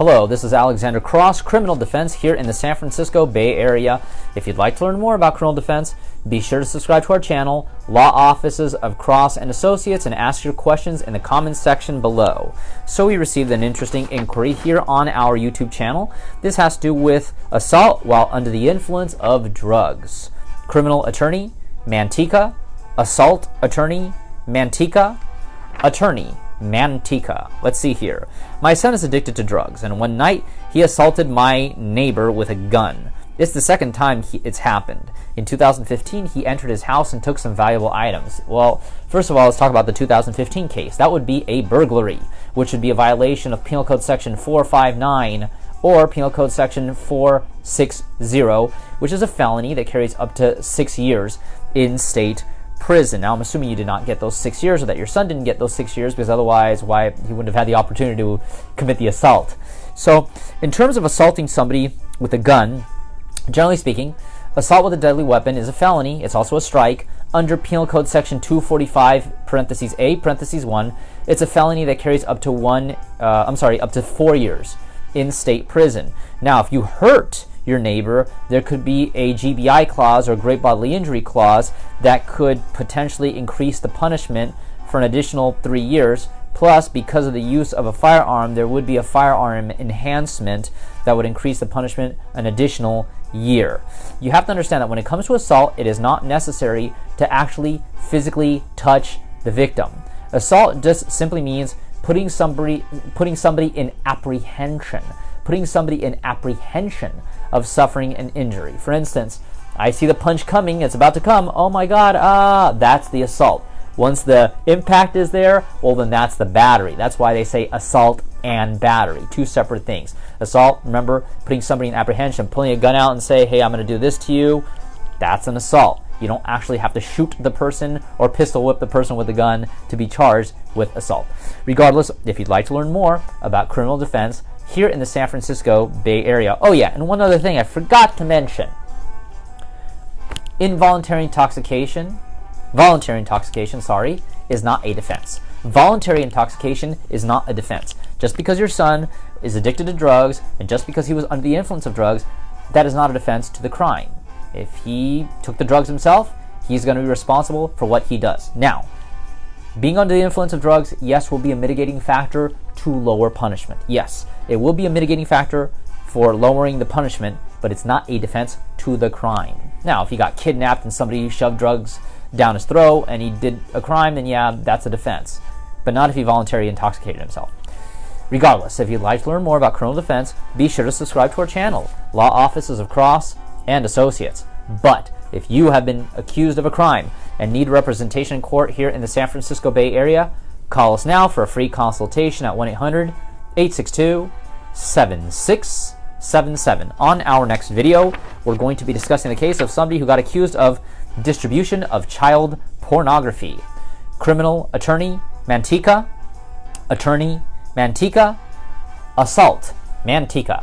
Hello, this is Alexander Cross, Criminal Defense here in the San Francisco Bay Area. If you'd like to learn more about criminal defense, be sure to subscribe to our channel, Law Offices of Cross and Associates, and ask your questions in the comments section below. So we received an interesting inquiry here on our YouTube channel. This has to do with assault while under the influence of drugs. Criminal attorney, Manteca. Assault attorney, Manteca. Attorney, Manteca. Let's see here. My son is addicted to drugs, and one night he assaulted my neighbor with a gun. It's the second time it's happened. In 2015, he entered his house and took some valuable items. Well, first of all, let's talk about the 2015 case. That would be a burglary, which would be a violation of Penal Code Section 459 or Penal Code Section 460, which is a felony that carries up to 6 years in state prison. Now, I'm assuming you did not get those 6 years, or that your son didn't get those 6 years, because otherwise, why he wouldn't have had the opportunity to commit the assault. So, in terms of assaulting somebody with a gun, generally speaking, assault with a deadly weapon is a felony. It's also a strike under Penal Code Section 245 parentheses A parentheses 1. It's a felony that carries up to 4 years in state prison. Now, if you hurt your neighbor, there could be a GBI clause or great bodily injury clause that could potentially increase the punishment for an additional 3 years. Plus, because of the use of a firearm, there would be a firearm enhancement that would increase the punishment an additional year. You have to understand that when it comes to assault, it is not necessary to actually physically touch the victim. Assault just simply means putting somebody in apprehension. Putting somebody in apprehension of suffering an injury. For instance, I see the punch coming, it's about to come, oh my god, that's the assault. Once the impact is there, well then that's the battery. That's why they say assault and battery, two separate things. Assault, remember, putting somebody in apprehension, pulling a gun out and say, hey, I'm going to do this to you, that's an assault. You don't actually have to shoot the person or pistol whip the person with the gun to be charged with assault. Regardless, if you'd like to learn more about criminal defense here in the San Francisco Bay Area. Oh yeah, and one other thing I forgot to mention. Voluntary intoxication, is not a defense. Voluntary intoxication is not a defense. Just because your son is addicted to drugs and just because he was under the influence of drugs, that is not a defense to the crime. If he took the drugs himself, he's going to be responsible for what he does. Now, being under the influence of drugs, yes, will be a mitigating factor to lower punishment. Yes, it will be a mitigating factor for lowering the punishment, but it's not a defense to the crime. Now, if he got kidnapped and somebody shoved drugs down his throat and he did a crime, then yeah, that's a defense. But not if he voluntarily intoxicated himself. Regardless, if you'd like to learn more about criminal defense, be sure to subscribe to our channel, Law Offices of Cross and Associates. But if you have been accused of a crime and need representation in court here in the San Francisco Bay Area, call us now for a free consultation at 1-800-862-7677. On our next video, we're going to be discussing the case of somebody who got accused of distribution of child pornography. Criminal attorney, Manteca. Attorney, Manteca. Assault, Manteca.